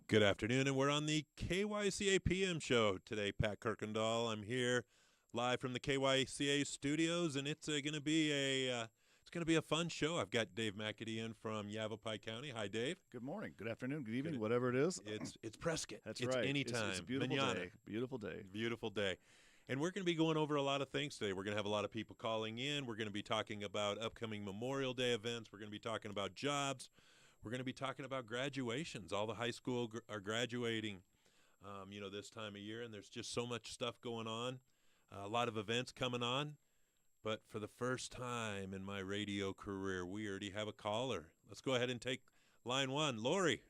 Good afternoon, and we're on the KYCA PM show today. Pat Kuykendall. I'm here live from the KYCA studios, and it's going to be a fun show. I've got Dave McAdee in from Yavapai County. Hi, Dave. Good morning, good afternoon, good evening, whatever it is. It's Prescott. That's it's right. Anytime. It's a beautiful Manana. day. Beautiful day. Beautiful day. And we're going to be going over a lot of things today. We're going to have a lot of people calling in. We're going to be talking about upcoming Memorial Day events. We're going to be talking about jobs. We're going to be talking about graduations. All the high school are graduating, this time of year, and there's just so much stuff going on. A lot of events coming on. But for the first time in my radio career, we already have a caller. Let's go ahead and take line one. Lori.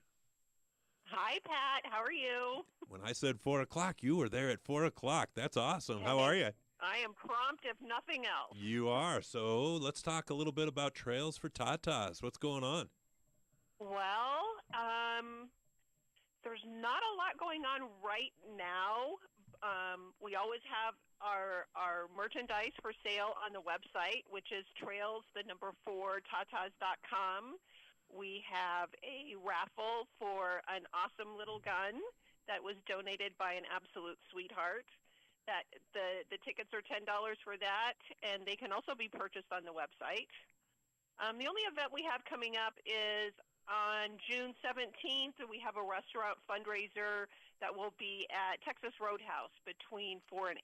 Hi, Pat. How are you? When I said 4 o'clock, you were there at 4 o'clock. That's awesome. How are you? I am prompt, if nothing else. You are. So let's talk a little bit about Trails for Tatas. What's going on? Well, there's not a lot going on right now. We always have our merchandise for sale on the website, which is trails4tatas.com. We have a raffle for an awesome little gun that was donated by an absolute sweetheart. That the tickets are $10 for that, and they can also be purchased on the website. The only event we have coming up is on June 17th. We have a restaurant fundraiser that will be at Texas Roadhouse between 4 and 8.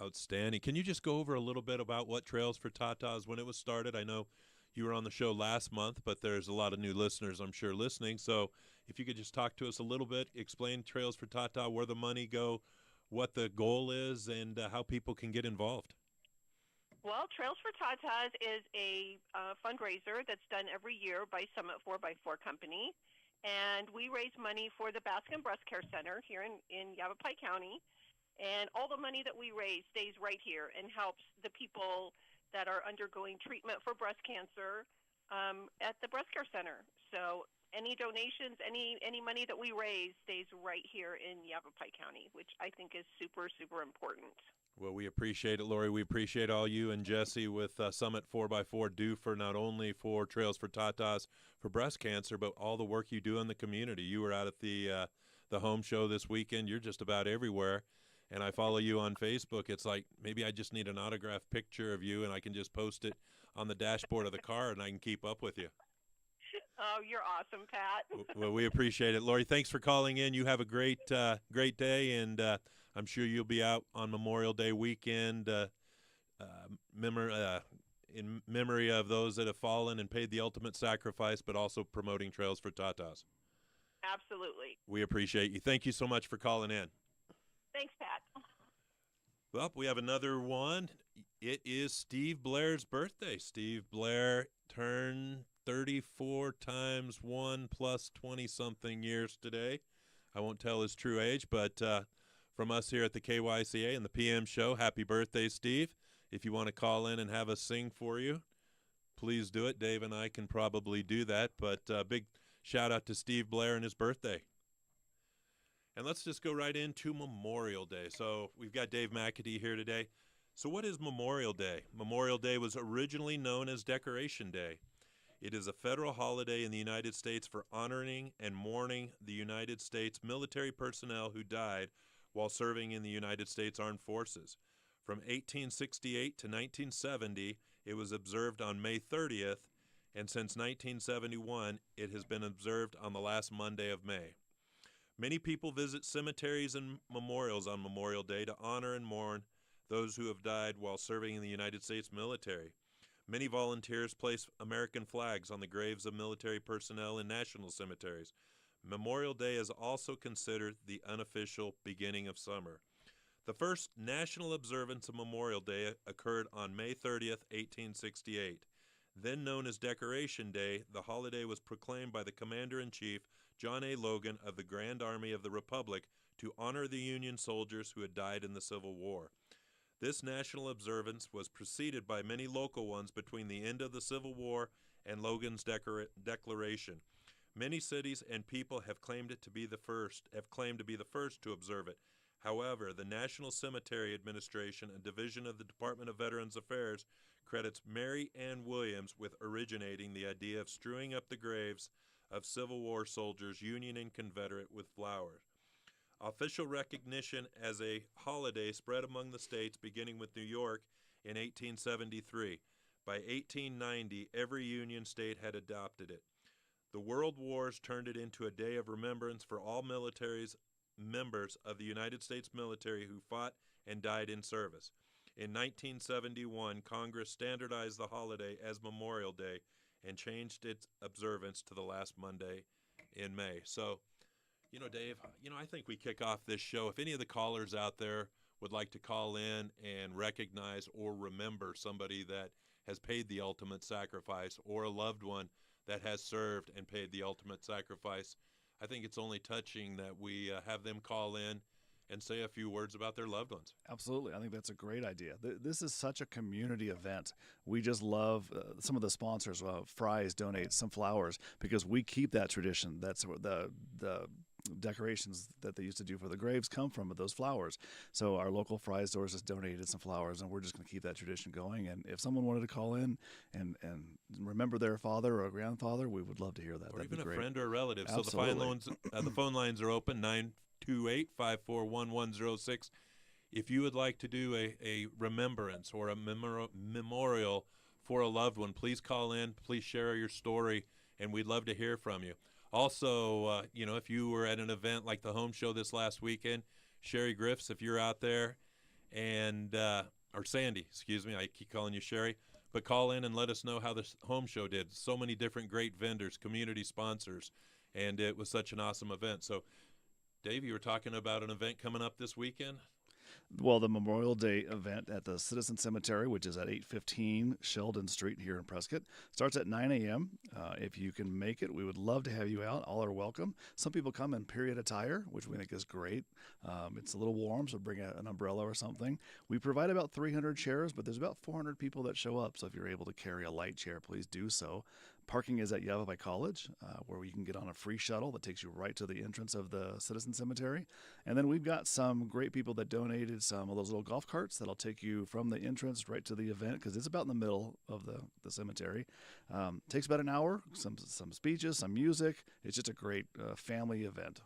Outstanding. Can you just go over a little bit about what Trails for Tatas, when it was started? I know you were on the show last month, but there's a lot of new listeners, I'm sure, listening. So if you could just talk to us a little bit, explain Trails for Tata, where the money go, what the goal is, and how people can get involved. Well, Trails for Tatas is a fundraiser that's done every year by Summit 4x4 Company, and we raise money for the Baskin Breast Care Center here in Yavapai County, and all the money that we raise stays right here and helps the people that are undergoing treatment for breast cancer at the Breast Care Center. So any donations, any money that we raise stays right here in Yavapai County, which I think is super, super important. Well, we appreciate it, Lori. We appreciate all you and Jesse with Summit 4x4 do for not only for Trails for Tatas for breast cancer, but all the work you do in the community. You were out at the home show this weekend. You're just about everywhere. And I follow you on Facebook. It's like maybe I just need an autographed picture of you, and I can just post it on the dashboard of the car, and I can keep up with you. Oh, you're awesome, Pat. Well, we appreciate it. Lori, thanks for calling in. You have a great day, and I'm sure you'll be out on Memorial Day weekend in memory of those that have fallen and paid the ultimate sacrifice, but also promoting Trails for Tatas. Absolutely. We appreciate you. Thank you so much for calling in. Thanks, Pat. Well, we have another one. It is Steve Blair's birthday. Steve Blair turned 34 times 1 plus 20-something years today. I won't tell his true age, but from us here at the KYCA and the PM show, happy birthday, Steve. If you want to call in and have us sing for you, please do it. Dave and I can probably do that, but big shout-out to Steve Blair and his birthday. And let's just go right into Memorial Day. So we've got Dave McAdee here today. So what is Memorial Day? Memorial Day was originally known as Decoration Day. It is a federal holiday in the United States for honoring and mourning the United States military personnel who died while serving in the United States Armed Forces. From 1868 to 1970, it was observed on May 30th, and since 1971, it has been observed on the last Monday of May. Many people visit cemeteries and memorials on Memorial Day to honor and mourn those who have died while serving in the United States military. Many volunteers place American flags on the graves of military personnel in national cemeteries. Memorial Day is also considered the unofficial beginning of summer. The first national observance of Memorial Day occurred on May 30th, 1868. Then known as Decoration Day, the holiday was proclaimed by the Commander-in-Chief, John A. Logan of the Grand Army of the Republic, to honor the Union soldiers who had died in the Civil War. This national observance was preceded by many local ones between the end of the Civil War and Logan's declaration. Many cities and people have claimed to be the first to observe it. However, the National Cemetery Administration, a division of the Department of Veterans Affairs, credits Mary Ann Williams with originating the idea of strewing up the graves of Civil War soldiers, Union and Confederate, with flowers. Official recognition as a holiday spread among the states, beginning with New York in 1873. By 1890, every Union state had adopted it. The World Wars turned it into a day of remembrance for all members of the United States military who fought and died in service. In 1971, Congress standardized the holiday as Memorial Day and changed its observance to the last Monday in May. So, Dave, I think we kick off this show. If any of the callers out there would like to call in and recognize or remember somebody that has paid the ultimate sacrifice, or a loved one that has served and paid the ultimate sacrifice, I think it's only touching that we have them call in and say a few words about their loved ones. Absolutely. I think that's a great idea. This is such a community event. We just love some of the sponsors. Fry's donates some flowers because we keep that tradition. That's where the decorations that they used to do for the graves come from, those flowers. So our local Fry's stores has donated some flowers, and we're just going to keep that tradition going. And if someone wanted to call in and remember their father or grandfather, we would love to hear that. Or That'd even be great. a friend or a relative. Absolutely. So the phone lines are open, 928-541106. If you would like to do a remembrance or a memorial for a loved one, please call in. Please share your story, and we'd love to hear from you. Also, if you were at an event like the home show this last weekend, Sherry Griffiths, if you're out there, and or Sandy, excuse me, I keep calling you Sherry, but call in and let us know how this home show did. So many different great vendors, community sponsors, and it was such an awesome event. So, Dave, you were talking about an event coming up this weekend? Well, the Memorial Day event at the Citizen Cemetery, which is at 815 Sheldon Street here in Prescott, starts at 9 a.m. If you can make it, we would love to have you out. All are welcome. Some people come in period attire, which we think is great. It's a little warm, so bring an umbrella or something. We provide about 300 chairs, but there's about 400 people that show up, so if you're able to carry a light chair, please do so. Parking is at Yavapai College, where you can get on a free shuttle that takes you right to the entrance of the Citizen Cemetery. And then we've got some great people that donated some of those little golf carts that'll take you from the entrance right to the event, because it's about in the middle of the cemetery. Takes about an hour, some speeches, some music. It's just a great family event.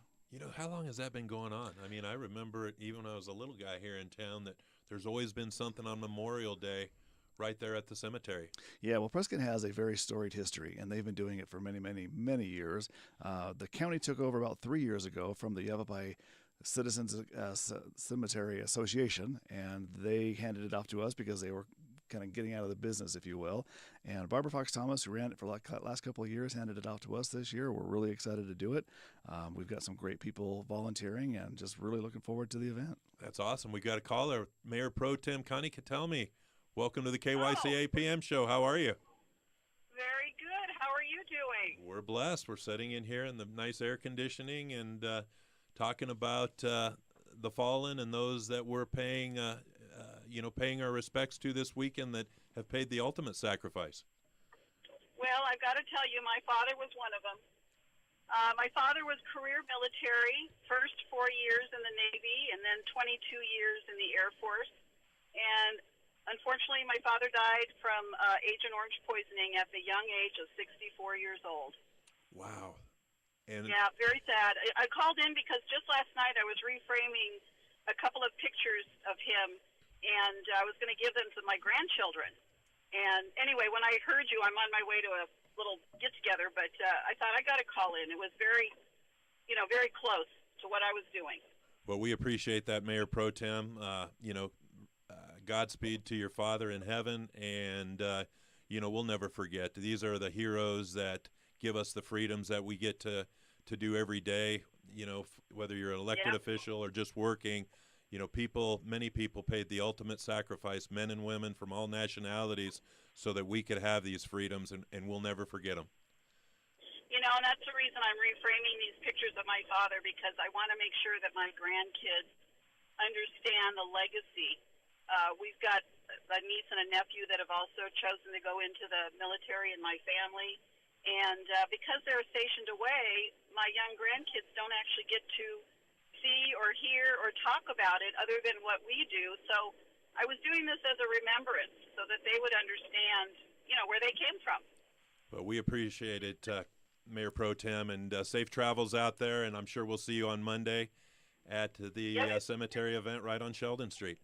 How long has that been going on? I mean, I remember it even when I was a little guy here in town that there's always been something on Memorial Day right there at the cemetery. Yeah, well, Prescott has a very storied history, and they've been doing it for many, many, many years. The county took over about 3 years ago from the Yavapai Citizens Cemetery Association, and they handed it off to us because they were kind of getting out of the business, if you will. And Barbara Fox Thomas, who ran it for the last couple of years, handed it off to us this year. We're really excited to do it. We've got some great people volunteering, and just really looking forward to the event. That's awesome. We got a caller, Mayor Pro Tem Connie Kuykendall May. Welcome to the KYCA PM show. How are you? Very good. How are you doing? We're blessed. We're sitting in here in the nice air conditioning and talking about the fallen and those that we're paying our respects to this weekend that have paid the ultimate sacrifice. Well, I've got to tell you, my father was one of them. My father was career military, first 4 years in the Navy and then 22 years in the Air Force. And unfortunately, my father died from Agent Orange poisoning at the young age of 64 years old. Wow. And yeah, very sad. I called in because just last night I was reframing a couple of pictures of him, and I was going to give them to my grandchildren. And anyway, when I heard you, I'm on my way to a little get-together, but I thought I got to call in. It was very close to what I was doing. Well, we appreciate that, Mayor Pro Tem. Godspeed to your father in heaven, and we'll never forget. These are the heroes that give us the freedoms that we get to do every day. Whether you're an elected official or just working, many people paid the ultimate sacrifice, men and women from all nationalities, so that we could have these freedoms, and we'll never forget them. And that's the reason I'm reframing these pictures of my father, because I want to make sure that my grandkids understand the legacy. We've got a niece and a nephew that have also chosen to go into the military in my family. And because they're stationed away, my young grandkids don't actually get to see or hear or talk about it other than what we do. So I was doing this as a remembrance so that they would understand, where they came from. Well, we appreciate it. Mayor Pro Tem, and safe travels out there. And I'm sure we'll see you on Monday at the cemetery event right on Sheldon Street.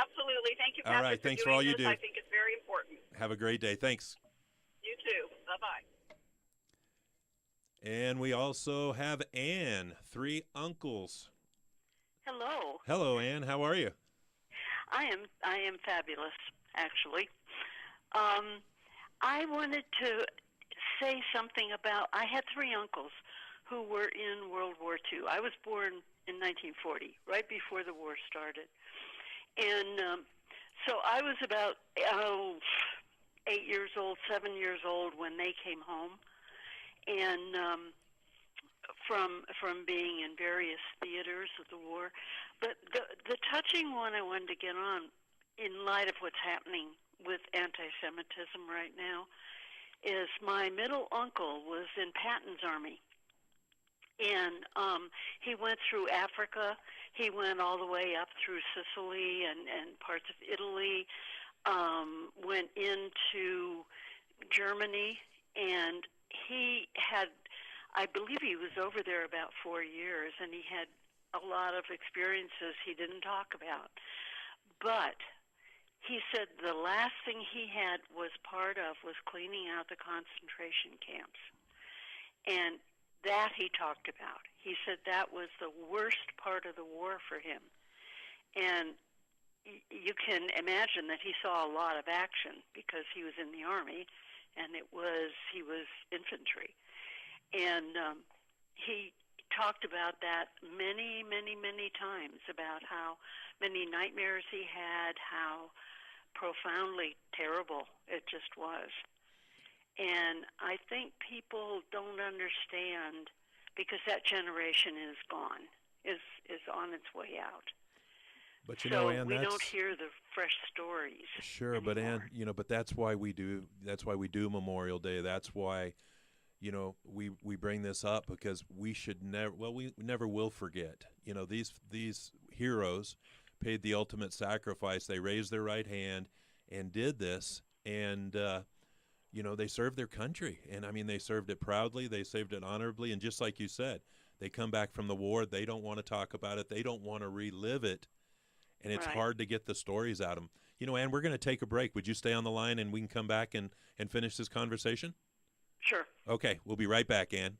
Absolutely. Thank you, Pat, All right. Thanks for doing all you this. do. I think it's very important. Have a great day. Thanks. You too. Bye-bye. And we also have Ann, 3 uncles. Hello. Hello, Ann. How are you? I am fabulous, actually. I wanted to say something about, I had 3 uncles who were in World War II. I was born in 1940, right before the war started. And so I was about 8 years old, 7 years old when they came home. And from being in various theaters of the war. But the touching one I wanted to get on, in light of what's happening with anti-Semitism right now, is my middle uncle was in Patton's army. And he went through Africa. He went all the way up through Sicily and parts of Italy, went into Germany, and he had, I believe he was over there about 4 years, and he had a lot of experiences he didn't talk about. But he said the last thing he had was part of was cleaning out the concentration camps. And that he talked about. He said that was the worst part of the war for him. And you can imagine that he saw a lot of action because he was in the army, and he was infantry. And he talked about that many, many, many times, about how many nightmares he had, how profoundly terrible it just was. And I think people don't understand, because that generation is gone, is on its way out. But you so know, Ann, we don't hear the fresh stories. Sure, anymore. but Ann, but that's why we do Memorial Day. That's why, we bring this up, because we should never, we never will forget. These heroes paid the ultimate sacrifice. They raised their right hand and did this, and they served their country, and I mean, they served it proudly, they served it honorably, and just like you said, they come back from the war, they don't want to talk about it, they don't want to relive it, and it's Right. hard to get the stories out of them. Ann, we're going to take a break. Would you stay on the line, and we can come back and finish this conversation? Sure. Okay, we'll be right back, Ann.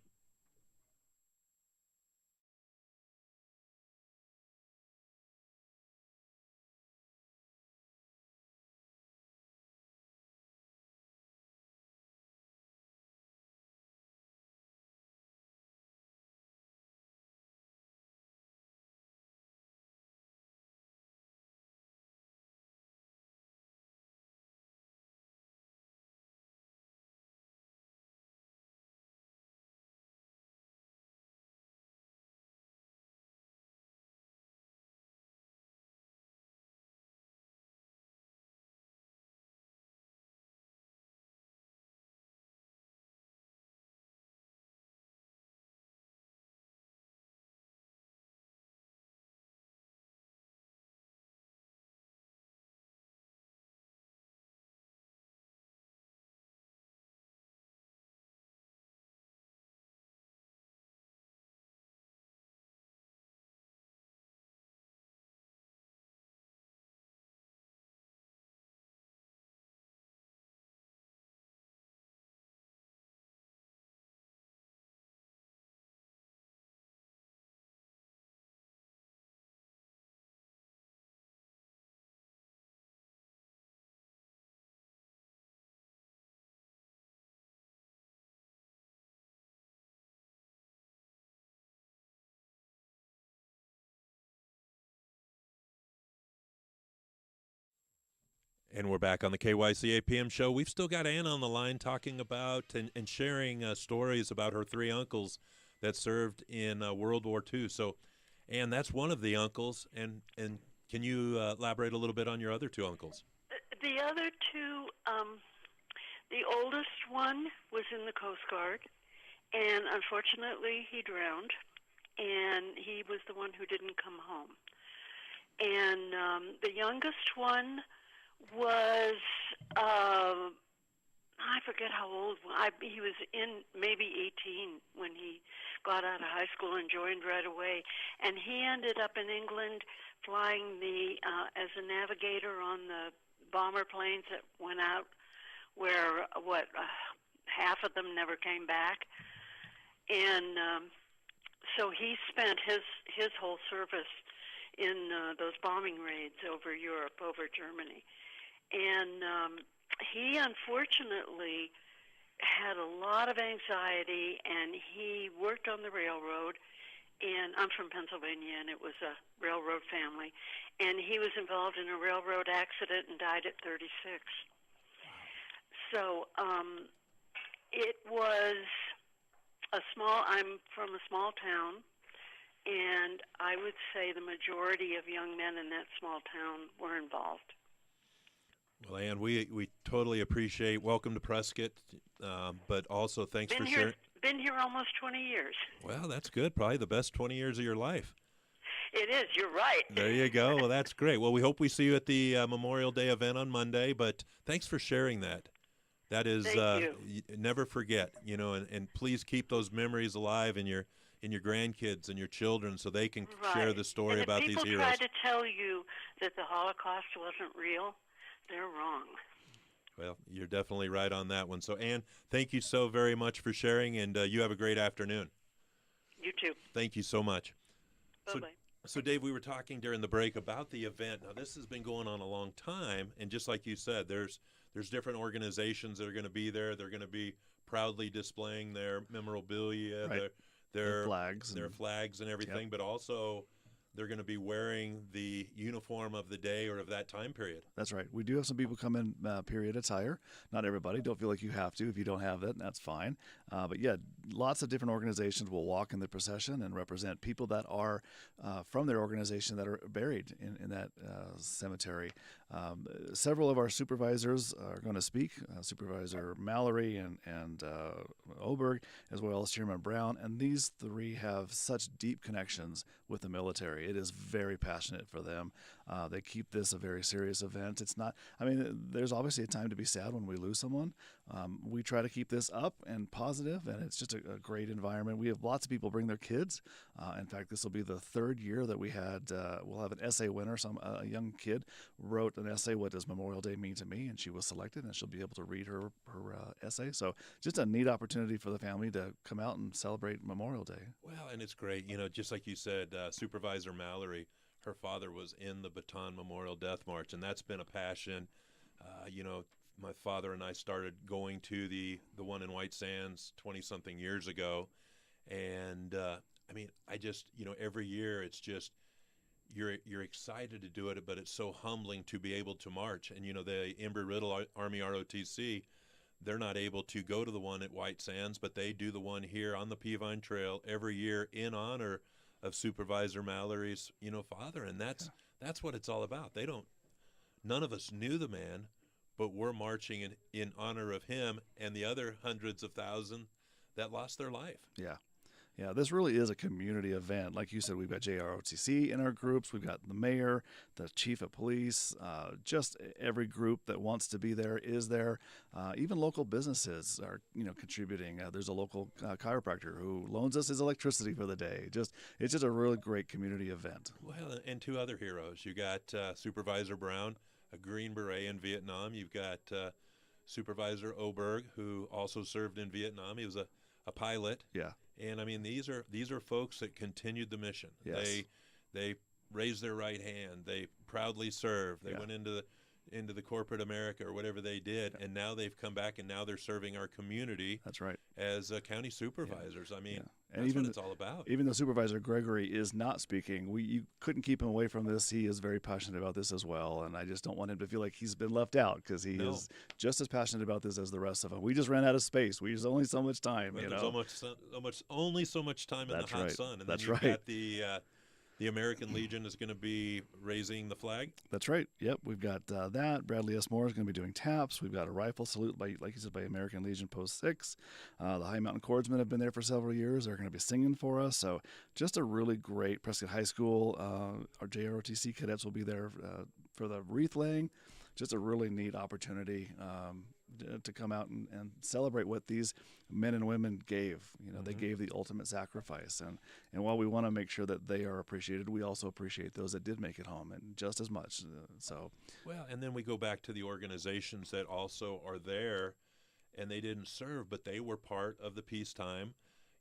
And we're back on the KYCA PM show. We've still got Ann on the line talking about and sharing stories about her 3 uncles that served in World War II. So, Ann, that's one of the uncles. And can you elaborate a little bit on your other 2 uncles? The other 2, the oldest one was in the Coast Guard, and unfortunately he drowned, and he was the one who didn't come home. And the youngest one was I forget how old. He was in maybe 18 when he got out of high school and joined right away. And he ended up in England flying as a navigator on the bomber planes that went out where, half of them never came back. And so he spent his whole service in those bombing raids over Europe, over Germany. And he unfortunately had a lot of anxiety, and he worked on the railroad. And I'm from Pennsylvania, and it was a railroad family. And he was involved in a railroad accident and died at 36. So it was I'm from a small town, and I would say the majority of young men in that small town were involved. Well, Ann, we totally appreciate. Welcome to Prescott, but also thanks for sharing. Been here almost 20 years. Well, that's good. Probably the best 20 years of your life. It is. You're right. There you go. Well, that's great. Well, we hope we see you at the Memorial Day event on Monday, but thanks for sharing that. That is, Thank you. Never forget, and please keep those memories alive in your grandkids and your children so they can share the story about these heroes. People try to tell you that the Holocaust wasn't real, they're wrong. Well, you're definitely right on that one. So, Ann, thank you so very much for sharing, and you have a great afternoon. You too. Thank you so much. Bye-bye. So, Dave, we were talking during the break about the event. Now, this has been going on a long time, and just like you said, there's different organizations that are going to be there. They're going to be proudly displaying their memorabilia, Right. their flags, and everything, Yep. but also they're going to be wearing the uniform of the day or of that time period. That's right. We do have some people come in period attire. Not everybody. Don't feel like you have to. If you don't have it, that's fine. But yeah, lots of different organizations will walk in the procession and represent people that are from their organization that are buried in that cemetery. Several of our supervisors are going to speak, Supervisor Mallory and Oberg, as well as Chairman Brown. And these three have such deep connections with the military. It is very passionate for them. They keep this a very serious event. It's not, there's obviously a time to be sad when we lose someone. We try to keep this up and positive, and it's just a great environment. We have lots of people bring their kids. In fact, this will be the third year that we'll have an essay winner. A young kid wrote an essay, "What does Memorial Day mean to me?" and she was selected, and she'll be able to read her essay. So just a neat opportunity for the family to come out and celebrate Memorial Day. Well, and it's great. Just like you said, Supervisor Mallory, her father was in the Bataan Memorial Death March, and that's been a passion. My father and I started going to the one in White Sands 20-something years ago, and I just, every year it's just you're excited to do it, but it's so humbling to be able to march. And the Embry-Riddle Army ROTC, they're not able to go to the one at White Sands, but they do the one here on the Peavine Trail every year in honor of Supervisor Mallory's, father, and that's what it's all about. None of us knew the man, but we're marching in honor of him and the other hundreds of thousands that lost their life. Yeah, this really is a community event. Like you said, we've got JROTC in our groups. We've got the mayor, the chief of police, just every group that wants to be there is there. Even local businesses are, contributing. There's a local chiropractor who loans us his electricity for the day. It's just a really great community event. Well, and two other heroes. You got Supervisor Brown, a Green Beret in Vietnam. You've got Supervisor Oberg, who also served in Vietnam. He was a pilot. Yeah. And these are folks that continued the mission. Yes. They raised their right hand. They proudly served. They went into the corporate America or whatever they did, and now they've come back and now they're serving our community. That's right. As county supervisors. And that's what it's all about. Even though Supervisor Gregory is not speaking, you couldn't keep him away from this. He is very passionate about this as well, and I just don't want him to feel like he's been left out because he is just as passionate about this as the rest of them. We just ran out of space. There's only so much time. But there's only so much time in the hot sun. And That's then you've right. got the American Legion is going to be raising the flag. That's right. Yep, we've got that. Bradley S. Moore is going to be doing taps. We've got a rifle salute, like you said, by American Legion Post 6. The High Mountain Cordsmen have been there for several years. They're going to be singing for us. So just a really great Prescott High School. Our JROTC cadets will be there for the wreath laying. Just a really neat opportunity. to come out and celebrate what these men and women gave. You know, they gave the ultimate sacrifice, and while we want to make sure that they are appreciated, we also appreciate those that did make it home, and just as much. Well, and then we go back to the organizations that also are there, and they didn't serve, but they were part of the peacetime.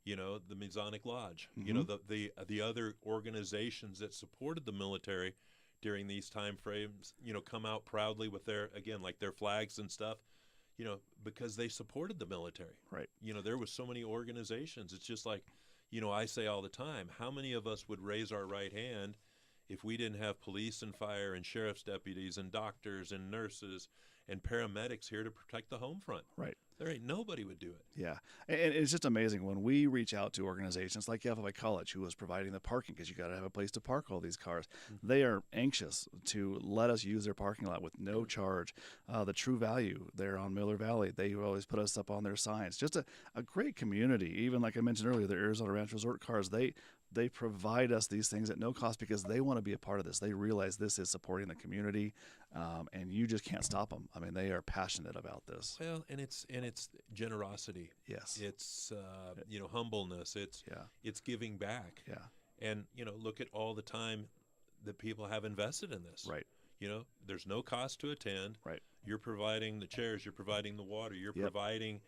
You know, the Masonic Lodge. You know, the other organizations that supported the military during these time frames. You know, come out proudly with their, again, like their flags and stuff. You know, because they supported the military. Right. You know, there was so many organizations. It's just like, you know, I say all the time, how many of us would raise our right hand if we didn't have police and fire and sheriff's deputies and doctors and nurses and paramedics here to protect the home front? Right. There ain't nobody would do it. Yeah. And it's just amazing when we reach out to organizations like Yavapai College, who is providing the parking, because you got to have a place to park all these cars. They are anxious to let us use their parking lot with no charge. The True Value there on Miller Valley, they always put us up on their signs. Just a great community. Even like I mentioned earlier, the Arizona Ranch Resort Cars, they provide us these things at no cost because they want to be a part of this. They realize this is supporting the community, and you just can't stop them. I mean, they are passionate about this. Well, and it's generosity. Yes. It's you know, humbleness. It's giving back. Yeah. And you know, look at all the time that people have invested in this. Right. You know, there's no cost to attend. Right. You're providing the chairs. You're providing the water. You're providing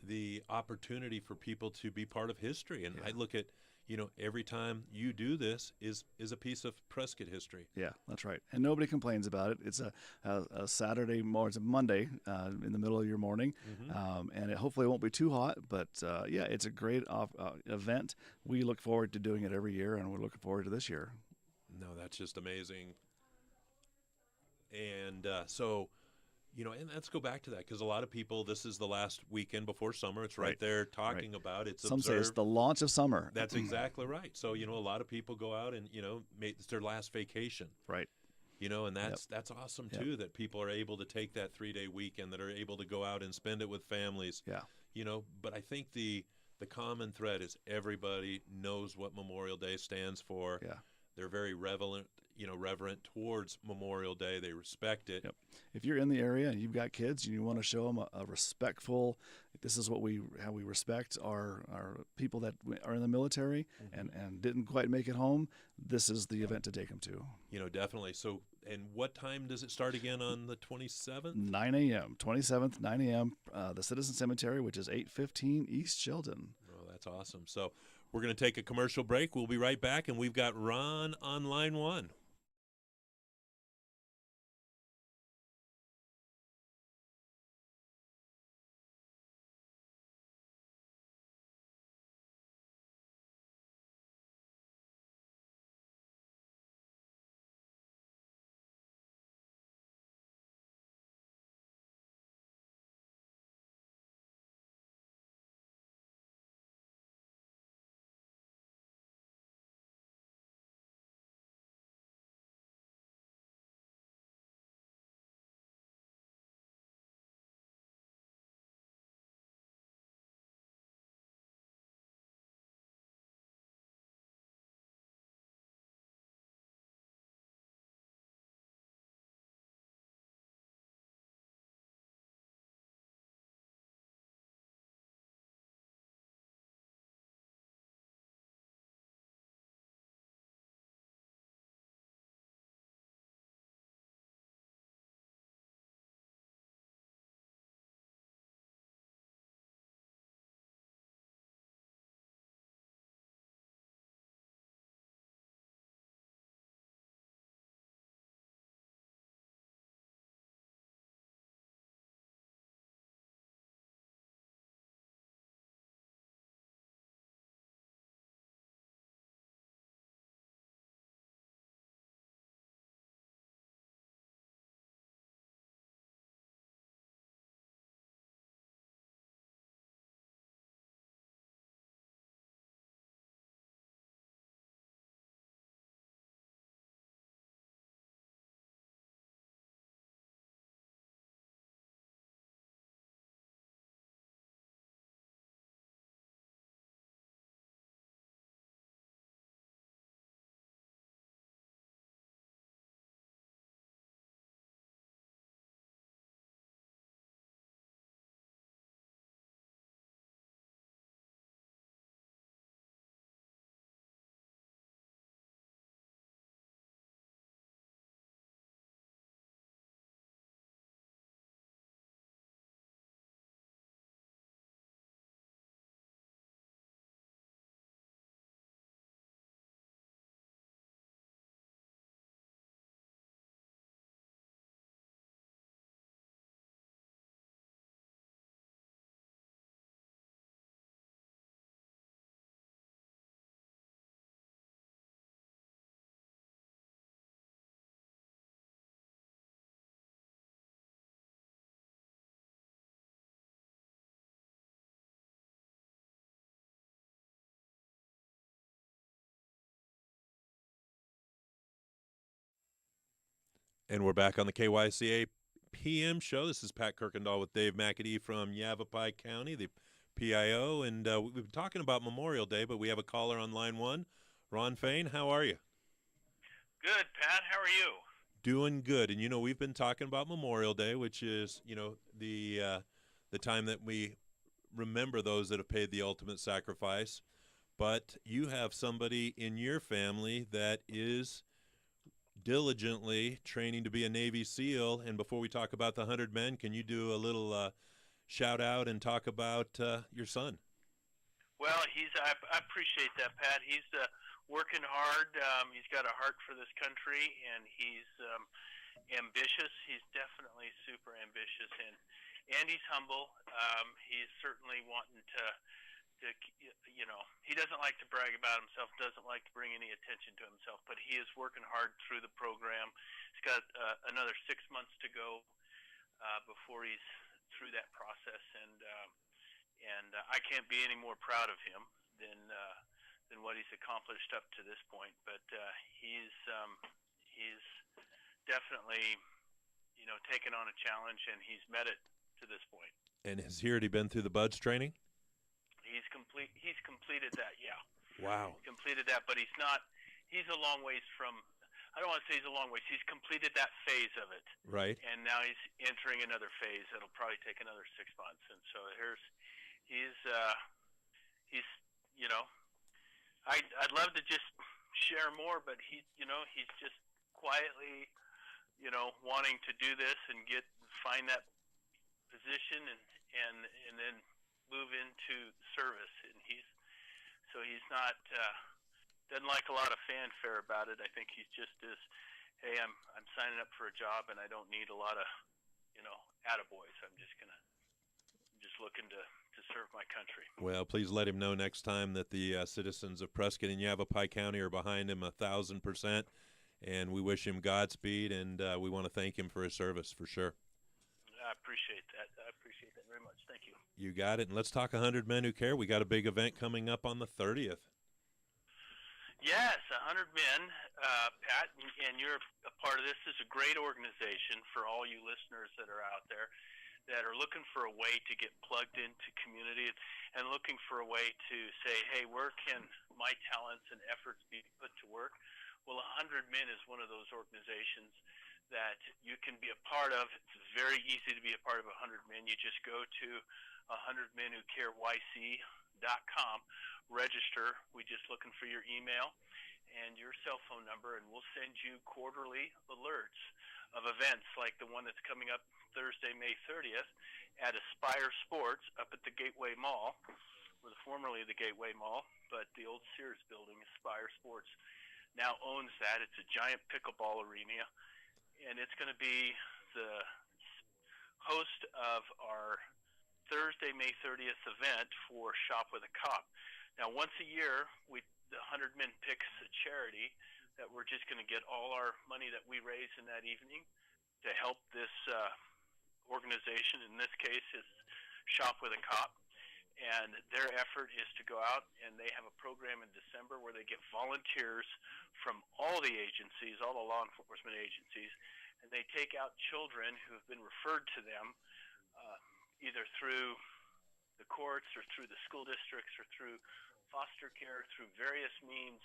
the opportunity for people to be part of history. And I look at, you know, every time you do this is a piece of Prescott history. Yeah, that's right. And nobody complains about it. It's a Saturday morning, it's a Monday in the middle of your morning, and it hopefully won't be too hot. But yeah, it's a great event. We look forward to doing it every year, and we're looking forward to this year. No, that's just amazing. And so, you know, and let's go back to that, because a lot of people, this is the last weekend before summer. It's right there talking about it. It's Some say it's the launch of summer. That's exactly right. So, you know, a lot of people go out and, you know, it's their last vacation. Right. You know, and that's awesome too, that people are able to take that 3-day weekend, that are able to go out and spend it with families. Yeah. You know, but I think the common thread is everybody knows what Memorial Day stands for. Yeah. They're very reverent towards Memorial Day. They respect it. Yep. If you're in the area and you've got kids and you want to show them a respectful, this is how we respect our people that are in the military and didn't quite make it home, this is the event to take them to. You know, definitely. So, and what time does it start again on the 27th? 9 a.m., 27th, 9 a.m., the Citizen Cemetery, which is 815 East Sheldon. Oh, that's awesome. So we're going to take a commercial break. We'll be right back, and we've got Ron on line 1. And we're back on the KYCA PM show. This is Pat Kuykendall with Dave McAdee from Yavapai County, the PIO. And we've been talking about Memorial Day, but we have a caller on line one. Ron Fain, how are you? Good, Pat. How are you? Doing good. And, we've been talking about Memorial Day, which is, the time that we remember those that have paid the ultimate sacrifice. But you have somebody in your family that is diligently training to be a Navy SEAL. And before we talk about the 100 men, can you do a little shout out and talk about your son? Well, I appreciate that, Pat. He's working hard. He's got a heart for this country, and he's ambitious. He's definitely super ambitious, and he's humble. He's certainly wanting to, he doesn't like to brag about himself, doesn't like to bring any attention to himself, but he is working hard through the program. He's got another 6 months to go before he's through that process, and I can't be any more proud of him than what he's accomplished up to this point. But he's definitely taken on a challenge, and he's met it to this point. And has he already been through the BUDS training? He's completed that, yeah. Wow. He's completed that, but he's a long ways from, I don't want to say he's a long ways. He's completed that phase of it. Right. And now he's entering another phase that'll probably take another 6 months. And so he's I'd love to just share more, but he's just quietly, wanting to do this and find that position and then move into service. And he's not doesn't like a lot of fanfare about it. I think he's just hey, I'm signing up for a job and I don't need a lot of attaboys. I'm just looking to serve my country. Well, please let him know next time that the citizens of Prescott and Yavapai County are behind him 1,000%, and we wish him Godspeed, and we want to thank him for his service for sure. I appreciate that. I appreciate that very much. Thank you. You got it. And let's talk 100 Men Who Care. We got a big event coming up on the 30th. Yes, 100 Men, Pat, and you're a part of this. This is a great organization for all you listeners that are out there that are looking for a way to get plugged into community and looking for a way to say, hey, where can my talents and efforts be put to work? Well, 100 Men is one of those organizations that you can be a part of. It's very easy to be a part of 100 Men. You just go to 100menwhocareYC.com, register. We're just looking for your email and your cell phone number, and we'll send you quarterly alerts of events like the one that's coming up Thursday, May 30th at Aspire Sports up at the Gateway Mall, or formerly the Gateway Mall, but the old Sears building, Aspire Sports, now owns that. It's a giant pickleball arena, and it's going to be the host of our Thursday, May 30th event for Shop with a Cop. Now, once a year, the 100 Men picks a charity that we're just going to get all our money that we raise in that evening to help this organization. In this case, is Shop with a Cop. And their effort is to go out, and they have a program in December where they get volunteers from all the agencies, all the law enforcement agencies, and they take out children who have been referred to them either through the courts or through the school districts or through foster care, through various means.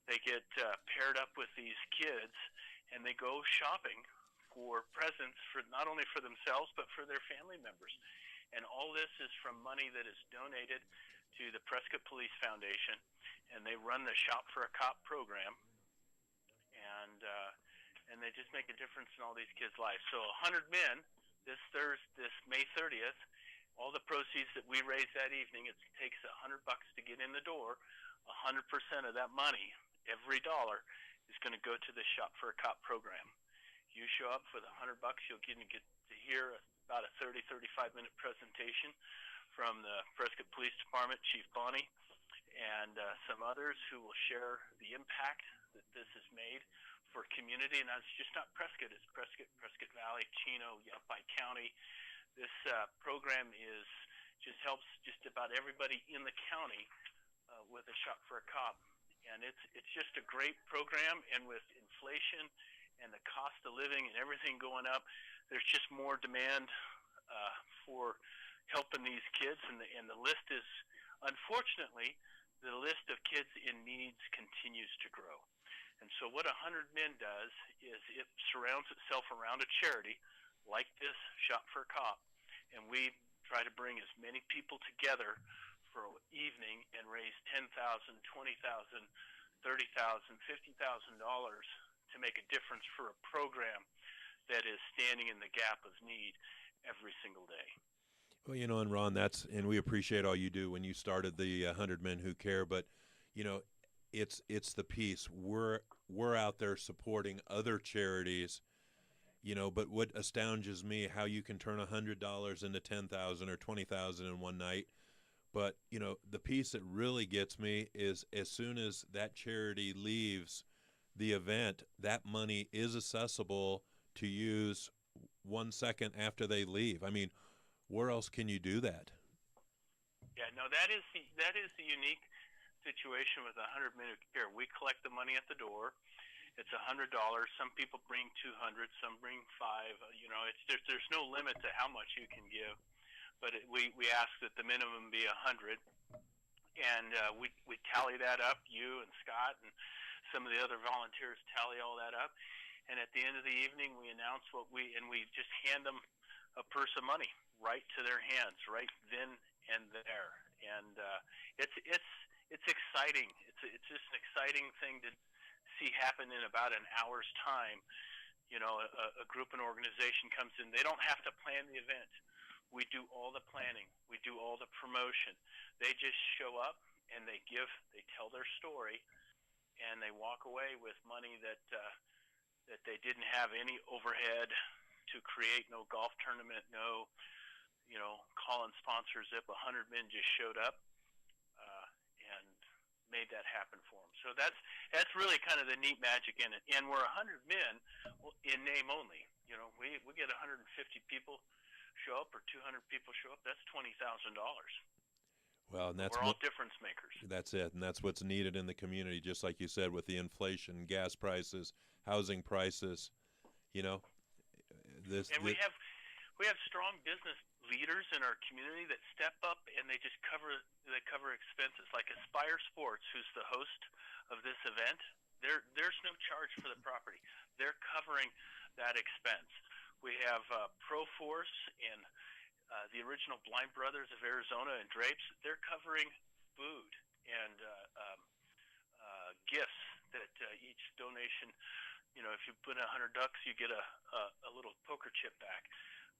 They get paired up with these kids, and they go shopping for presents for not only for themselves but for their family members. And all this is from money that is donated to the Prescott Police Foundation, and they run the Shop for a Cop program, and they just make a difference in all these kids' lives. So 100 Men, this May 30th, all the proceeds that we raise that evening, it takes $100 to get in the door. 100% of that money, every dollar, is going to go to the Shop for a Cop program. You show up for the $100, you'll get to hear about a 35-minute presentation from the Prescott Police Department, Chief Bonnie, and some others who will share the impact that this has made for community. And that's just not Prescott, it's Prescott Valley, Chino, Yavapai County. This program just helps just about everybody in the county with a Shop for a Cop. And it's just a great program, and with inflation and the cost of living and everything going up, there's just more demand for helping these kids, and the list is, unfortunately, the list of kids in needs continues to grow. And so what 100 Men does is it surrounds itself around a charity like this, Shop for a Cop, and we try to bring as many people together for an evening and raise $10,000, $20,000, $30,000, $50,000 to make a difference for a program that is standing in the gap of need every single day. Well, and Ron, and we appreciate all you do when you started the 100 Men Who Care, but it's the piece. We're out there supporting other charities, but what astounds me, how you can turn $100 into $10,000 or $20,000 in one night. But the piece that really gets me is as soon as that charity leaves the event, that money is accessible to use 1 second after they leave. I mean, where else can you do that? Yeah, no, that is the unique situation with 100 Men Who Care. We collect the money at the door. It's $100. Some people bring 200, some bring 5. There's no limit to how much you can give, but we ask that the minimum be 100, and we tally that up. You and Scott and some of the other volunteers tally all that up, and at the end of the evening, we announce we just hand them a purse of money right to their hands, right then and there, and it's exciting. It's just an exciting thing to see happen in about an hour's time. A group and organization comes in. They don't have to plan the event. We do all the planning. We do all the promotion. They just show up and they tell their story, and they walk away with money that they didn't have any overhead to create, no golf tournament, no, calling sponsors up. 100 Men just showed up and made that happen for them. So that's really kind of the neat magic in it. And we're 100 Men in name only. We get 150 people show up or 200 people show up. That's $20,000. Well, and we're all difference makers. That's it, and that's what's needed in the community. Just like you said, with the inflation, gas prices, housing prices, we have strong business leaders in our community that step up and they cover expenses. Like Aspire Sports, who's the host of this event, there's no charge for the property. They're covering that expense. We have Proforce and the original Blind Brothers of Arizona and Drapes. They're covering food and gifts that each donation. If you put $100, you get a little poker chip back.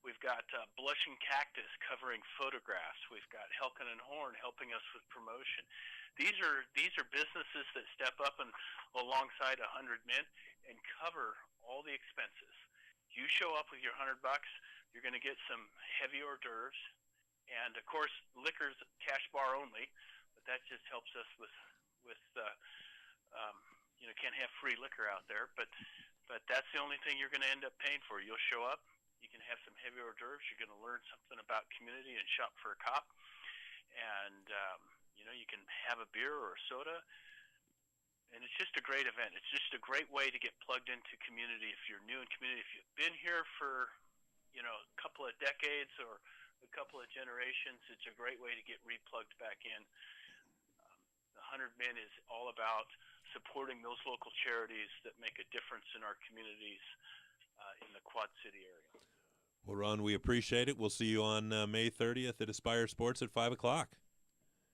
We've got Blushing Cactus covering photographs. We've got Helkin and Horn helping us with promotion. These are businesses that step up and alongside 100 Men and cover all the expenses. You show up with your $100, you're going to get some heavy hors d'oeuvres, and of course, liquor's cash bar only. But that just helps us with can't have free liquor out there. But that's the only thing you're going to end up paying for. You'll show up. You can have some heavy hors d'oeuvres. You're going to learn something about community and Shop for a Cop. And, you can have a beer or a soda. And it's just a great event. It's just a great way to get plugged into community. If you're new in community, if you've been here for, a couple of decades or a couple of generations, it's a great way to get replugged back in. The 100 Men is all about supporting those local charities that make a difference in our communities in the Quad City area. Well, Ron, we appreciate it. We'll see you on May 30th at Aspire Sports at 5 o'clock.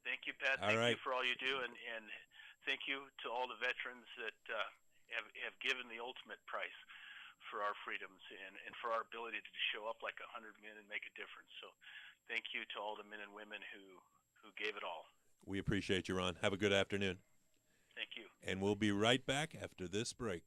Thank you, Pat. Thank you for all you do, and thank you to all the veterans that have given the ultimate price for our freedoms and for our ability to show up like 100 men and make a difference. So thank you to all the men and women who gave it all. We appreciate you, Ron. Have a good afternoon. Thank you. And we'll be right back after this break.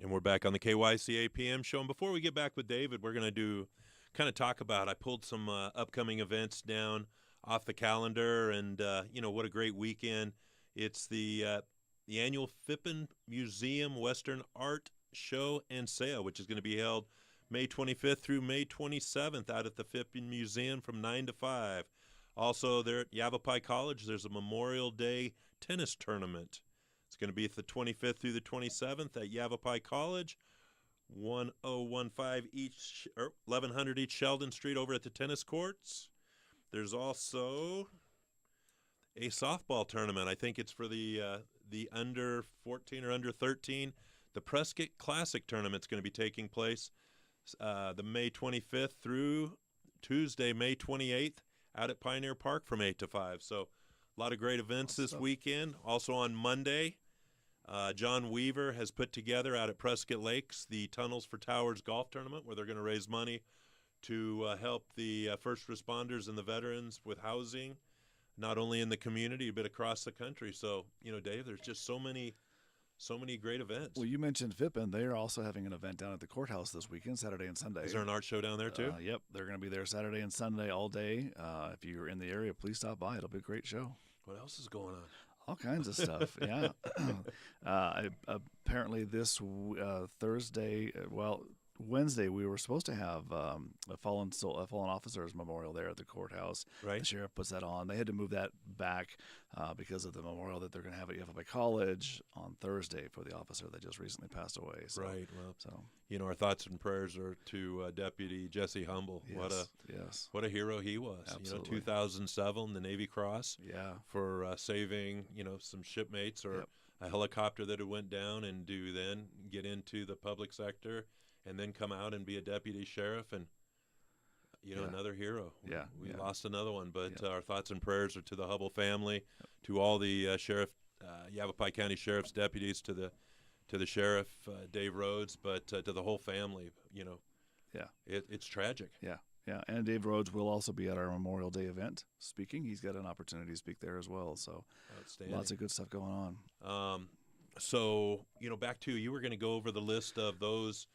And we're back on the KYCA PM show. And before we get back with David, we're going to talk about, I pulled some upcoming events down off the calendar, and, what a great weekend. It's the annual Phippen Museum Western Art Show and Sale, which is going to be held May 25th through May 27th out at the Phippen Museum from 9 to 5. Also, there at Yavapai College, there's a Memorial Day tennis tournament. It's going to be the 25th through the 27th at Yavapai College, 1015 each, or 1100 East Sheldon Street over at the tennis courts. There's also a softball tournament. I think it's for the under 14 or under 13. The Prescott Classic tournament's going to be taking place the May 25th through Tuesday, May 28th, out at Pioneer Park from 8 to 5. So a lot of great events this weekend. Also on Monday, John Weaver has put together out at Prescott Lakes the Tunnels for Towers golf tournament, where they're going to raise money to help the first responders and the veterans with housing, not only in the community but across the country. So, Dave, there's just so many great events. Well, you mentioned Phippen. They are also having an event down at the courthouse this weekend, Saturday and Sunday. Is there an art show down there too? Yep, they're going to be there Saturday and Sunday all day. If you're in the area, please stop by. It'll be a great show. What else is going on? All kinds of stuff, yeah. Apparently this Thursday, Wednesday, we were supposed to have a fallen officer's memorial there at the courthouse. Right. The sheriff puts that on. They had to move that back because of the memorial that they're going to have at Yavapai College on Thursday for the officer that just recently passed away. So, right. Well, our thoughts and prayers are to Deputy Jesse Humble. Yes. What a hero he was. Absolutely. 2007, the Navy Cross. Yeah. For saving, some shipmates or a helicopter that had went down, and to then get into the public sector and then come out and be a deputy sheriff, and another hero. We lost another one, but our thoughts and prayers are to the Hubble family, to all the Yavapai County Sheriff's deputies, to the sheriff Dave Rhodes, but to the whole family. It's tragic. Yeah, and Dave Rhodes will also be at our Memorial Day event speaking. He's got an opportunity to speak there as well. So lots of good stuff going on. So back to you were going to go over the list of those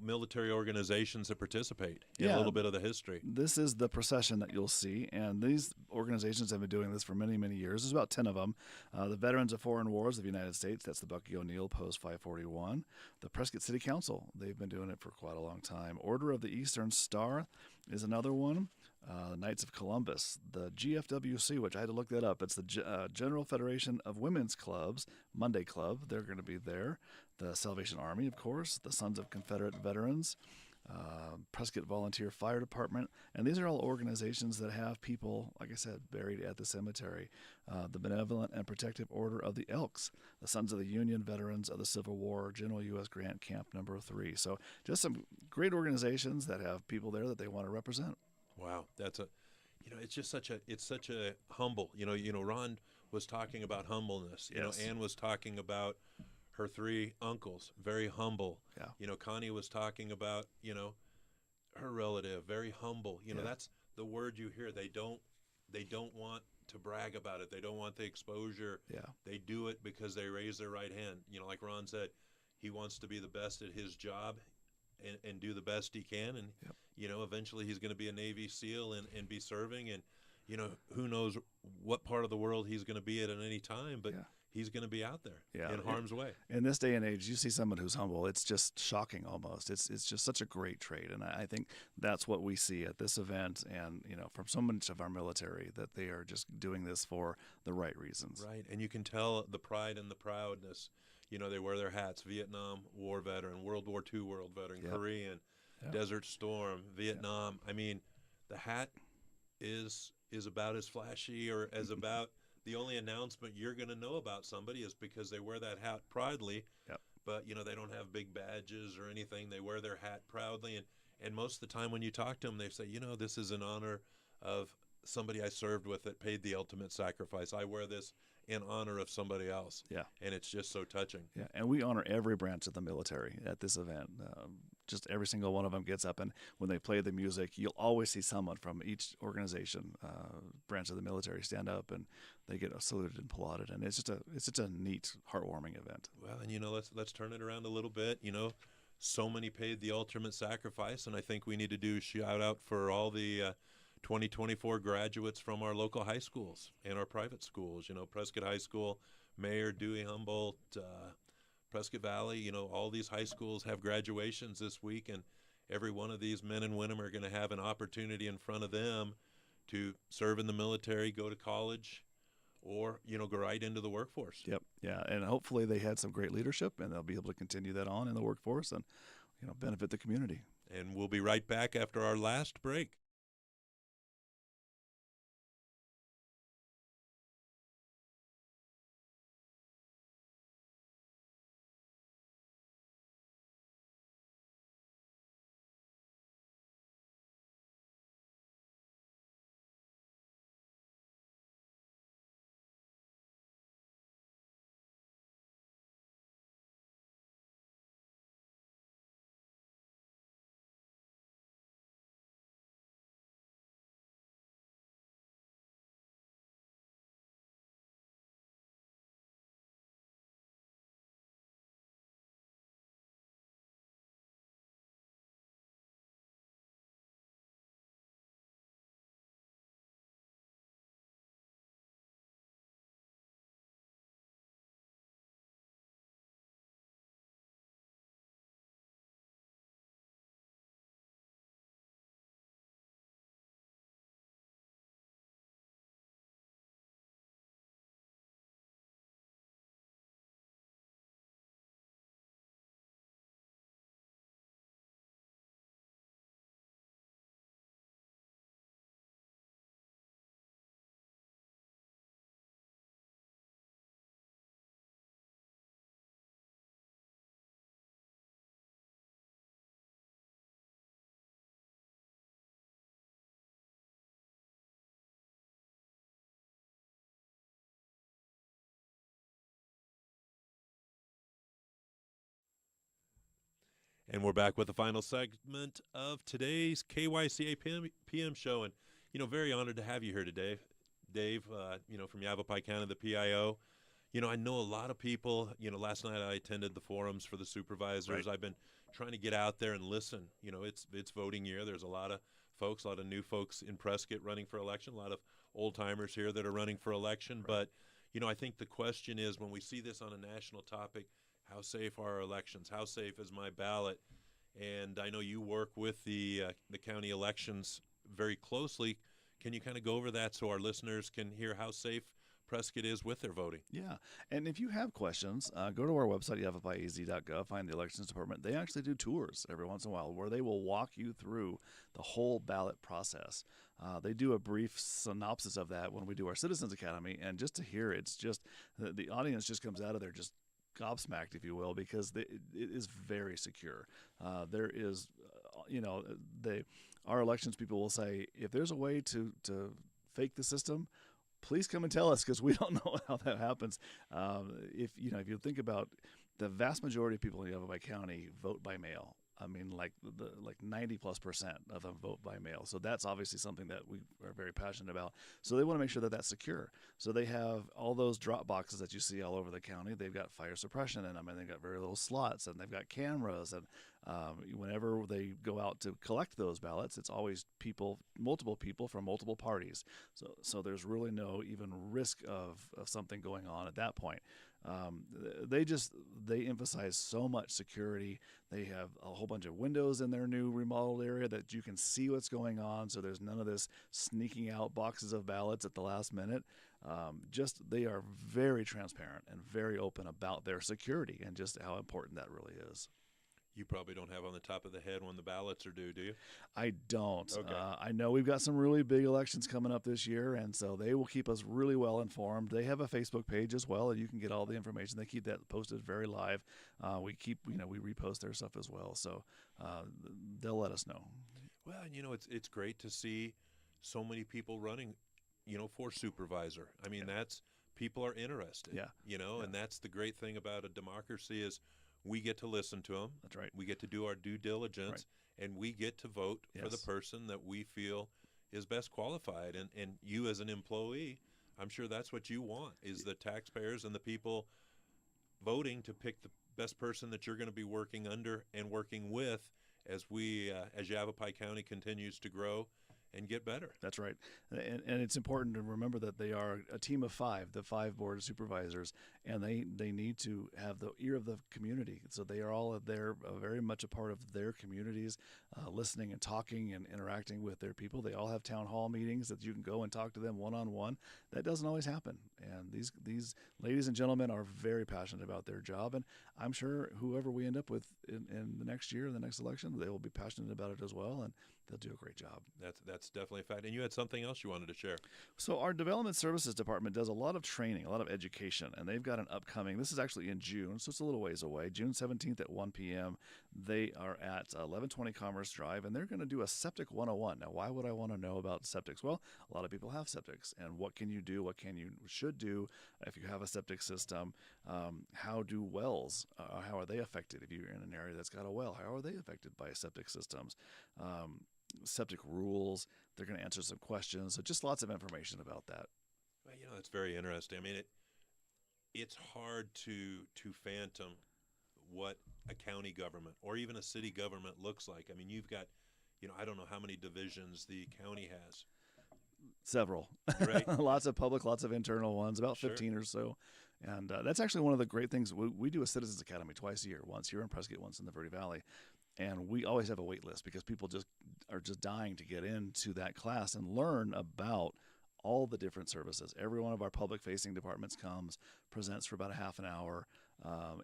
military organizations that participate in a little bit of the history. This is the procession that you'll see, and these organizations have been doing this for many, many years. There's about 10 of them. The Veterans of Foreign Wars of the United States, that's the Bucky O'Neill Post 541. The Prescott City Council, they've been doing it for quite a long time. Order of the Eastern Star is another one. The Knights of Columbus, the GFWC, which I had to look that up. It's the General Federation of Women's Clubs, Monday Club. They're going to be there. The Salvation Army, of course, the Sons of Confederate Veterans, Prescott Volunteer Fire Department, and these are all organizations that have people, like I said, buried at the cemetery. The Benevolent and Protective Order of the Elks, the Sons of the Union Veterans of the Civil War, General U.S. Grant Camp Number 3. So just some great organizations that have people there that they want to represent. Wow, that's it's just such a humble. Ron was talking about humbleness. Ann was talking about her 3 uncles, very humble. Yeah. Connie was talking about, her relative, very humble. That's the word you hear. They don't want to brag about it. They don't want the exposure. Yeah. They do it because they raise their right hand. Like Ron said, he wants to be the best at his job and do the best he can. And, eventually he's going to be a Navy SEAL and be serving. And, who knows what part of the world he's going to be at any time. But he's going to be out there in harm's way. In this day and age, you see someone who's humble, it's just shocking almost. It's just such a great trait. And I think that's what we see at this event and, from so much of our military, that they are just doing this for the right reasons. Right. And you can tell the pride and the proudness. They wear their hats, Vietnam War veteran, World War II world veteran, Korean, Desert Storm, Vietnam. I mean, the hat is about as flashy or as about the only announcement you're going to know about somebody is because they wear that hat proudly. Yep. But, they don't have big badges or anything. They wear their hat proudly. And most of the time when you talk to them, they say, this is in honor of somebody I served with that paid the ultimate sacrifice. I wear this in honor of somebody else. Yeah. And it's just so touching. Yeah, and we honor every branch of the military at this event. just every single one of them gets up, and when they play the music, you'll always see someone from each organization, branch of the military, stand up, and they get saluted and applauded, and it's such a neat, heartwarming event. Well, and let's turn it around a little bit. So many paid the ultimate sacrifice, and I think we need to do a shout out for all the 2024 graduates from our local high schools and our private schools. Prescott High School, Mayer, Dewey, Humboldt, Prescott Valley. All these high schools have graduations this week, and every one of these men and women are going to have an opportunity in front of them to serve in the military, go to college, or go right into the workforce. Yep, yeah, and hopefully they had some great leadership, and they'll be able to continue that on in the workforce and benefit the community. And we'll be right back after our last break. And we're back with the final segment of today's KYCA PM show. And, very honored to have you here today, Dave, from Yavapai County, the PIO. I know a lot of people, last night I attended the forums for the supervisors. Right. I've been trying to get out there and listen. It's voting year. There's a lot of folks, a lot of new folks in Prescott running for election, a lot of old timers here that are running for election. Right. But, I think the question is, when we see this on a national topic, how safe are our elections? How safe is my ballot? And I know you work with the county elections very closely. Can you kind of go over that so our listeners can hear how safe Prescott is with their voting? Yeah, and if you have questions, go to our website, yavapai.az.gov, find the elections department. They actually do tours every once in a while where they will walk you through the whole ballot process. They do a brief synopsis of that when we do our Citizens Academy, and just to hear it's just the audience just comes out of there just gobsmacked, if you will, because it is very secure. There is, our elections people will say, if there's a way to fake the system, please come and tell us, because we don't know how that happens. If you think about the vast majority of people in Yavapai County vote by mail. I mean, like 90+% of them vote by mail. So that's obviously something that we are very passionate about. So they want to make sure that that's secure. So they have all those drop boxes that you see all over the county. They've got fire suppression in them, and they've got very little slots, and they've got cameras. And whenever they go out to collect those ballots, it's always multiple people from multiple parties. So there's really no even risk of something going on at that point. They emphasize so much security. They have a whole bunch of windows in their new remodeled area that you can see what's going on. So there's none of this sneaking out boxes of ballots at the last minute. They are very transparent and very open about their security and just how important that really is. You probably don't have on the top of the head when the ballots are due, do you? I don't. Okay. I know we've got some really big elections coming up this year, and so they will keep us really well informed. They have a Facebook page as well, and you can get all the information. They keep that posted very live. We repost their stuff as well, so they'll let us know. Well, it's great to see so many people running, for supervisor. I mean, people are interested. Yeah. And that's the great thing about a democracy is we get to listen to them. That's right. We get to do our due diligence, and we get to vote for the Yes. person that we feel is best qualified. And you as an employee, I'm sure that's what you want, is the taxpayers and the people voting to pick the best person that you're going to be working under and working with as as Yavapai County continues to grow and get better. That's right. And it's important to remember that they are a team of five, the 5 board of supervisors, and they need to have the ear of the community. So they are all there, very much a part of their communities, listening and talking and interacting with their people. They all have town hall meetings that you can go and talk to them one-on-one. That doesn't always happen. And these ladies and gentlemen are very passionate about their job. And I'm sure whoever we end up with in the next year, the next election, they will be passionate about it as well. And they'll do a great job. That's definitely a fact. And you had something else you wanted to share. So our Development Services Department does a lot of training, a lot of education, and they've got an upcoming, this is actually in June, so it's a little ways away, June 17th at 1 p.m. They are at 1120 Commerce Drive, and they're going to do a Septic 101. Now, why would I want to know about septics? Well, a lot of people have septics, and what can you do, what can you should do if you have a septic system? How do wells, how are they affected? If you're in an area that's got a well, how are they affected by septic systems? Septic rules. They're going to answer some questions. So just lots of information about that. Well, it's very interesting. I mean, it's hard to phantom what a county government or even a city government looks like. I mean, you've got, I don't know how many divisions the county has. Several. Right. Lots of public, lots of internal ones, about Sure. 15 or so. And that's actually one of the great things. We do a Citizens Academy twice a year, once here in Prescott, once in the Verde Valley. And we always have a wait list because people are just dying to get into that class and learn about all the different services. Every one of our public-facing departments comes, presents for about a half an hour.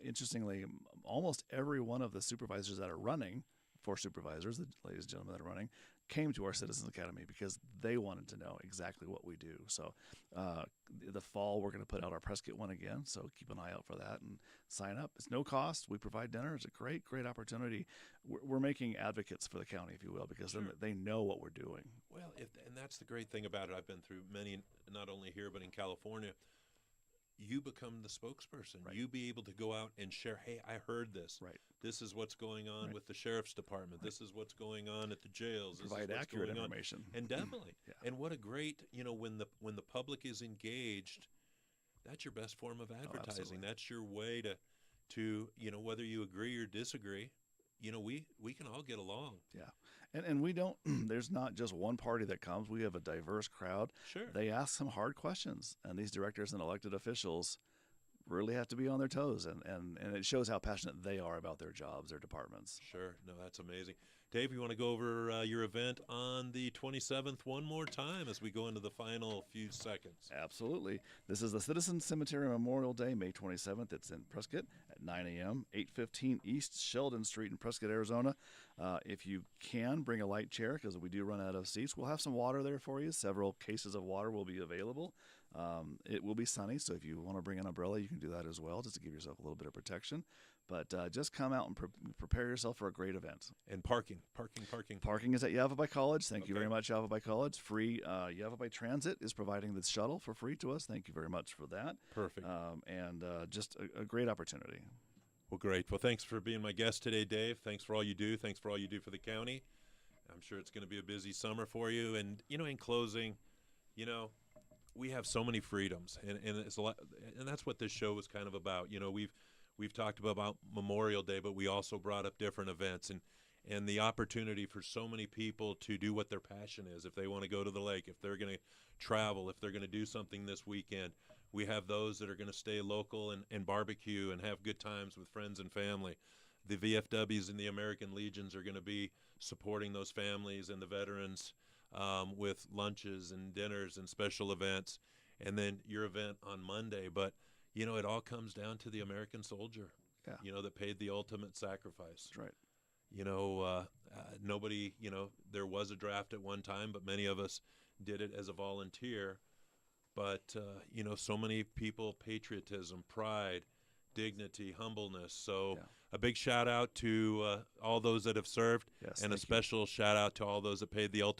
Interestingly, almost every one of the supervisors that are running, 4 supervisors, the ladies and gentlemen that are running, came to our Citizens Academy because they wanted to know exactly what we do. So the fall, we're going to put out our Prescott one again, so keep an eye out for that and sign up. It's no cost. We provide dinner. It's a great, great opportunity. We're making advocates for the county, if you will, because Sure. then they know what we're doing. Well, and that's the great thing about it. I've been through many, not only here but in California. You become the spokesperson. Right. You be able to go out and share, hey, I heard this. Right. This is what's going on Right. with the sheriff's department. Right. This is what's going on at the jails. This Provide is what's accurate going on. information. And definitely. Yeah. And what a great, when the public is engaged, that's your best form of advertising. absolutely. That's your way to whether you agree or disagree, we can all get along. Yeah. And we don't, there's not just one party that comes. We have a diverse crowd. Sure. They ask some hard questions, and these directors and elected officials really have to be on their toes, and it shows how passionate they are about their jobs, their departments. Sure. No, that's amazing. Dave, you want to go over your event on the 27th one more time as we go into the final few seconds? Absolutely. This is the Citizen Cemetery Memorial Day, May 27th. It's in Prescott at 9 a.m., 815 East Sheldon Street in Prescott, Arizona. If you can, bring a light chair because we do run out of seats. We'll have some water there for you. Several cases of water will be available. It will be sunny, so if you want to bring an umbrella, you can do that as well, just to give yourself a little bit of protection. But just come out and prepare yourself for a great event. And parking. Parking is at Yavapai College. Thank you Okay. very much, Yavapai College. Free Yavapai Transit is providing the shuttle for free to us. Thank you very much for that. Perfect. And just a great opportunity. Well, great. Well, thanks for being my guest today, Dave. Thanks for all you do. Thanks for all you do for the county. I'm sure it's going to be a busy summer for you. And, in closing, we have so many freedoms, and it's a lot, and that's what this show was kind of about. We've talked about Memorial Day, but we also brought up different events and the opportunity for so many people to do what their passion is. If they want to go to the lake, if they're going to travel, if they're going to do something this weekend, we have those that are going to stay local and barbecue and have good times with friends and family. The VFWs and the American Legions are going to be supporting those families and the veterans with lunches and dinners and special events, and then your event on Monday. But, it all comes down to the American soldier, Yeah. that paid the ultimate sacrifice. That's right. Nobody, there was a draft at one time, but many of us did it as a volunteer. But, so many people, patriotism, pride, dignity, humbleness. So a big shout out to all those that have served, Yes, and a thank you. special shout out to all those that paid the ultimate